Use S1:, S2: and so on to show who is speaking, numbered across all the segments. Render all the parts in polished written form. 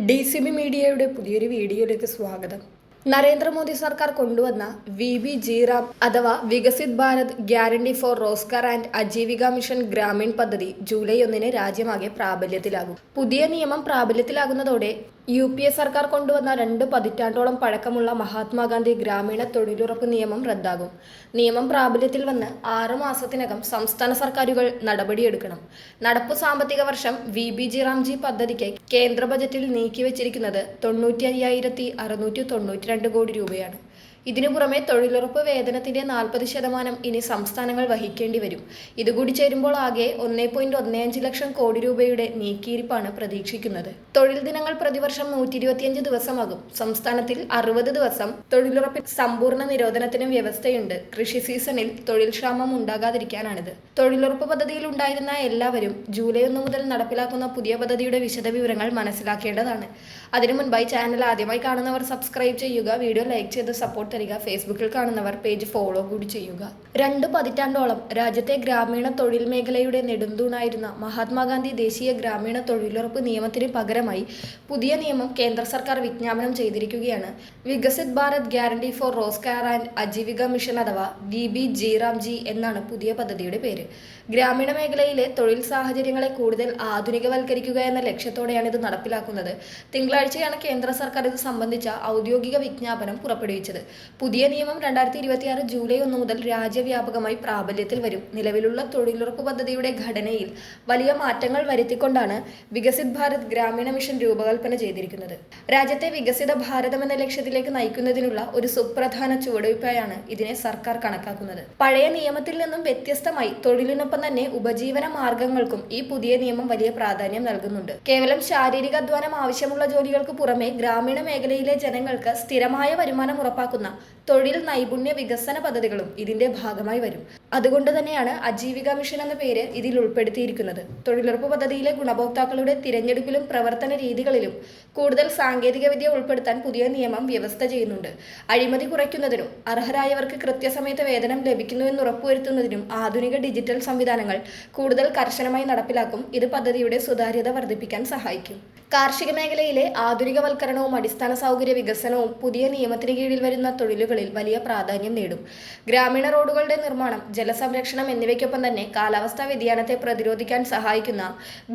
S1: DCB മീഡിയയുടെ പുതിയൊരു വീഡിയോയിലേക്ക് സ്വാഗതം. നരേന്ദ്രമോദി സർക്കാർ കൊണ്ടുവന്ന VBG-RAM അഥവാ Viksit Bharat guarantee for Rozgar and Ajeevika mission Gramin പദ്ധതി ജൂലൈ 1 രാജ്യമാകെ പ്രാബല്യത്തിലാകും. പുതിയ നിയമം പ്രാബല്യത്തിലാകുന്നതോടെ UPA സർക്കാർ കൊണ്ടുവന്ന 2 പതിറ്റാണ്ടോളം പഴക്കമുള്ള മഹാത്മാഗാന്ധി ഗ്രാമീണ തൊഴിലുറപ്പ് നിയമം റദ്ദാകും. നിയമം പ്രാബല്യത്തിൽ വന്ന് 6 മാസത്തിനകം സംസ്ഥാന സർക്കാരുകൾ നടപടിയെടുക്കണം. നടപ്പു സാമ്പത്തിക വർഷം VBG-RAM പദ്ധതിക്ക് കേന്ദ്ര ബജറ്റിൽ നീക്കിവച്ചിരിക്കുന്നത് 95,692 കോടി രൂപയാണ്. ഇതിനു പുറമെ തൊഴിലുറപ്പ് വേതനത്തിന്റെ 40% ഇനി സംസ്ഥാനങ്ങൾ വഹിക്കേണ്ടി വരും. ഇതുകൂടി ചേരുമ്പോൾ ആകെ 1.15 ലക്ഷം കോടി രൂപയുടെ നീക്കിയിരിപ്പാണ് പ്രതീക്ഷിക്കുന്നത്. തൊഴിൽ ദിനങ്ങൾ പ്രതിവർഷം 125 ദിവസമാകും. സംസ്ഥാനത്തിൽ 60 ദിവസം തൊഴിലുറപ്പിൽ സമ്പൂർണ്ണ നിരോധനത്തിന് വ്യവസ്ഥയുണ്ട്. കൃഷി സീസണിൽ തൊഴിൽ ക്ഷാമം ഉണ്ടാകാതിരിക്കാനാണിത്. തൊഴിലുറപ്പ് പദ്ധതിയിൽ ഉണ്ടായിരുന്ന എല്ലാവരും ജൂലൈ 1 മുതൽ നടപ്പിലാക്കുന്ന പുതിയ പദ്ധതിയുടെ വിശദവിവരങ്ങൾ മനസ്സിലാക്കേണ്ടതാണ്. അതിനു മുൻപായി ചാനൽ ആദ്യമായി കാണുന്നവർ സബ്സ്ക്രൈബ് ചെയ്യുക, വീഡിയോ ലൈക്ക് ചെയ്ത് സപ്പോർട്ട് തരിക, ഫേസ്ബുക്കിൽ കാണുന്നവർ പേജ് ഫോളോ കൂടി ചെയ്യുക. 2 പതിറ്റാണ്ടോളം രാജ്യത്തെ ഗ്രാമീണ തൊഴിൽ മേഖലയുടെ നെടുന്തൂണായിരുന്ന മഹാത്മാഗാന്ധി ദേശീയ ഗ്രാമീണ തൊഴിലുറപ്പ് നിയമത്തിന് പകരമായി പുതിയ നിയമം കേന്ദ്ര സർക്കാർ വിജ്ഞാപനം ചെയ്തിരിക്കുകയാണ്. Viksit Bharat guarantee for Rozgar and Ajeevika mission അഥവാ VBG-RAM എന്നാണ് പുതിയ പദ്ധതിയുടെ പേര്. ഗ്രാമീണ മേഖലയിലെ തൊഴിൽ സാഹചര്യങ്ങളെ കൂടുതൽ ആധുനികവൽക്കരിക്കുക എന്ന ലക്ഷ്യത്തോടെയാണ് ഇത് നടപ്പിലാക്കുന്നത്. തിങ്കളാഴ്ചയാണ് കേന്ദ്ര സർക്കാർ ഇത് സംബന്ധിച്ച ഔദ്യോഗിക വിജ്ഞാപനം പുറപ്പെടുവിച്ചത്. പുതിയ നിയമം 2026 ജൂലൈ 1 മുതൽ രാജ്യവ്യാപകമായി പ്രാബല്യത്തിൽ വരും. നിലവിലുള്ള തൊഴിലുറപ്പ് പദ്ധതിയുടെ ഘടനയിൽ വലിയ മാറ്റങ്ങൾ വരുത്തിക്കൊണ്ടാണ് വികസിത് ഭാരത് ഗ്രാമീണ മിഷൻ രൂപകൽപ്പന ചെയ്തിരിക്കുന്നത്. രാജ്യത്തെ വികസിത ഭാരതം എന്ന ലക്ഷ്യത്തിലേക്ക് നയിക്കുന്നതിനുള്ള ഒരു സുപ്രധാന ചുവടുവയ്പായാണ് ഇതിനെ സർക്കാർ കണക്കാക്കുന്നത്. പഴയ നിയമത്തിൽ നിന്നും വ്യത്യസ്തമായി തൊഴിലിനൊപ്പം തന്നെ ഉപജീവന മാർഗങ്ങൾക്കും ഈ പുതിയ നിയമം വലിയ പ്രാധാന്യം നൽകുന്നുണ്ട്. കേവലം ശാരീരിക അധ്വാനം ആവശ്യമുള്ള ജോലികൾക്ക് പുറമെ ഗ്രാമീണ മേഖലയിലെ ജനങ്ങൾക്ക് സ്ഥിരമായ വരുമാനം ഉറപ്പാക്കുന്ന തൊഴിൽ നൈപുണ്യ വികസന പദ്ധതികളും ഇതിന്റെ ഭാഗമായി വരും. അതുകൊണ്ട് തന്നെയാണ് അജീവിക മിഷൻ എന്ന പേര് ഇതിൽ ഉൾപ്പെടുത്തിയിരിക്കുന്നത്. തൊഴിലുറപ്പ് പദ്ധതിയിലെ ഗുണഭോക്താക്കളുടെ തിരഞ്ഞെടുപ്പിലും പ്രവർത്തന രീതികളിലും കൂടുതൽ സാങ്കേതിക വിദ്യ ഉൾപ്പെടുത്താൻ പുതിയ നിയമം വ്യവസ്ഥ ചെയ്യുന്നുണ്ട്. അഴിമതി കുറയ്ക്കുന്നതിനും അർഹരായവർക്ക് കൃത്യസമയത്ത് വേതനം ലഭിക്കുന്നുവെന്ന് ഉറപ്പുവരുത്തുന്നതിനും ആധുനിക ഡിജിറ്റൽ സംവിധാനങ്ങൾ കൂടുതൽ കർശനമായി നടപ്പിലാക്കും. ഇത് പദ്ധതിയുടെ സുതാര്യത വർദ്ധിപ്പിക്കാൻ സഹായിക്കും. കാർഷിക മേഖലയിലെ ആധുനികവൽക്കരണവും അടിസ്ഥാന സൗകര്യ വികസനവും പുതിയ നിയമത്തിന് കീഴിൽ വരുന്ന തൊഴിലുകളിൽ വലിയ പ്രാധാന്യം നേടും. ഗ്രാമീണ റോഡുകളുടെ നിർമ്മാണം, ജലസംരക്ഷണം എന്നിവയ്ക്കൊപ്പം തന്നെ കാലാവസ്ഥാ വ്യതിയാനത്തെ പ്രതിരോധിക്കാൻ സഹായിക്കുന്ന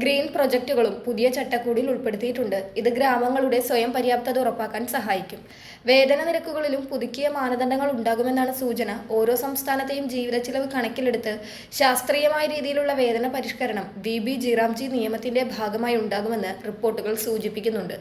S1: ഗ്രീൻ പ്രൊജക്ടുകളും പുതിയ ചട്ടക്കൂടിൽ ഉൾപ്പെടുത്തിയിട്ടുണ്ട്. ഇത് ഗ്രാമങ്ങളുടെ സ്വയം പര്യാപ്തത ഉറപ്പാക്കാൻ സഹായിക്കും. വേതന നിരക്കുകളിലും പുതുക്കിയ മാനദണ്ഡങ്ങൾ ഉണ്ടാകുമെന്നാണ് സൂചന. ഓരോ സംസ്ഥാനത്തെയും ജീവിത ചിലവ് കണക്കിലെടുത്ത് ശാസ്ത്രീയമായ രീതിയിലുള്ള വേതന പരിഷ്കരണം VBG-RAM നിയമത്തിന്റെ ഭാഗമായി ഉണ്ടാകുമെന്ന് റിപ്പോർട്ടുകൾ സൂചിപ്പിക്കുന്നുണ്ട്.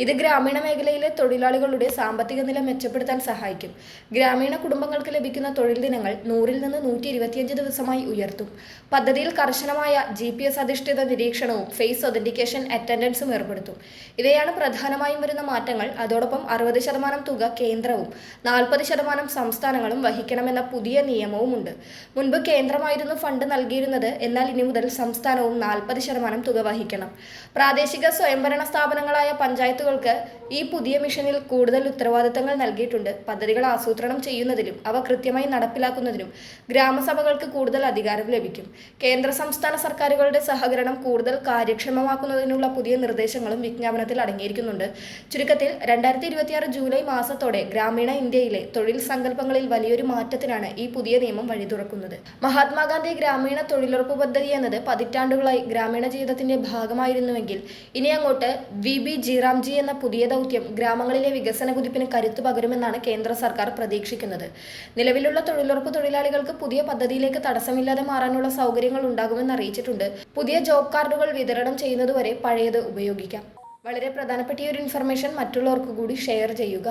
S1: ഇത് ഗ്രാമീണ മേഖലയിലെ തൊഴിലാളികളുടെ സാമ്പത്തിക നില മെച്ചപ്പെടുത്താൻ സഹായിക്കും. ഗ്രാമീണ കുടുംബങ്ങൾക്ക് ലഭിക്കുന്ന തൊഴിൽ ദിനങ്ങൾ 100-ൽ നിന്ന് 125 ദിവസമായി ഉയർത്തും. പദ്ധതിയിൽ കർശനമായ GPS അധിഷ്ഠിത നിരീക്ഷണവും ഫേസ് ഒതന്റിക്കേഷൻ അറ്റൻഡൻസും ഏർപ്പെടുത്തും. ഇവയാണ് പ്രധാനമായും വരുന്ന മാറ്റങ്ങൾ. അതോടൊപ്പം 60% തുക കേന്ദ്രവും 40% സംസ്ഥാനങ്ങളും വഹിക്കണമെന്ന പുതിയ നിയമവുമുണ്ട്. മുൻപ് കേന്ദ്രമായിരുന്നു ഫണ്ട് നൽകിയിരുന്നത്. എന്നാൽ ഇനി മുതൽ സംസ്ഥാനവും 40% തുക വഹിക്കണം. പ്രാദേശിക സ്വയംഭരണ സ്ഥാപനങ്ങളായ പഞ്ചായത്തുകൾക്ക് ഈ പുതിയ മിഷനിൽ കൂടുതൽ ഉത്തരവാദിത്തങ്ങൾ നൽകിയിട്ടുണ്ട്. പദ്ധതികൾ ആസൂത്രണം ചെയ്യുന്നതിലും അവ കൃത്യമായി നടപ്പിലാക്കുന്നതിനും ഗ്രാമസഭകൾക്ക് കൂടുതൽ അധികാരം ലഭിക്കും. കേന്ദ്ര സംസ്ഥാന സർക്കാരുകളുടെ സഹകരണം കൂടുതൽ കാര്യക്ഷമമാക്കുന്നതിനുള്ള പുതിയ നിർദ്ദേശങ്ങളും വിജ്ഞാപനത്തിൽ അടങ്ങിയിരിക്കുന്നുണ്ട്. ചുരുക്കത്തിൽ 2026 ജൂലൈ മാസത്തോടെ ഗ്രാമീണ ഇന്ത്യയിലെ തൊഴിൽ സങ്കല്പങ്ങളിൽ വലിയൊരു മാറ്റത്തിനാണ് ഈ പുതിയ നിയമം വഴി തുറക്കുന്നത്. മഹാത്മാഗാന്ധി ഗ്രാമീണ തൊഴിലുറപ്പ് പദ്ധതി എന്നത് പതിറ്റാണ്ടുകളായി ഗ്രാമീണ ജീവിതത്തിന്റെ ഭാഗമായിരുന്നുവെങ്കിൽ ഇനി അങ്ങോട്ട് VBG-RAM എന്ന പുതിയ ദൗത്യം ഗ്രാമങ്ങളിലെ വികസന കുതിപ്പിന് കരുത്തു പകരുമെന്നാണ് കേന്ദ്ര സർക്കാർ പ്രതീക്ഷിക്കുന്നത്. നിലവിലുള്ള തൊഴിലുറപ്പ് തൊഴിലാളികൾക്ക് പുതിയ പദ്ധതിയിലേക്ക് തടസ്സമില്ലാതെ മാറാനുള്ള സൗകര്യങ്ങൾ ഉണ്ടാകുമെന്ന് അറിയിച്ചിട്ടുണ്ട്. പുതിയ ജോബ് കാർഡുകൾ വിതരണം ചെയ്യുന്നതുവരെ പഴയത് ഉപയോഗിക്കാം. വളരെ പ്രധാനപ്പെട്ട ഒരു ഇൻഫർമേഷൻ മറ്റുള്ളവർക്ക് കൂടി ഷെയർ ചെയ്യുക.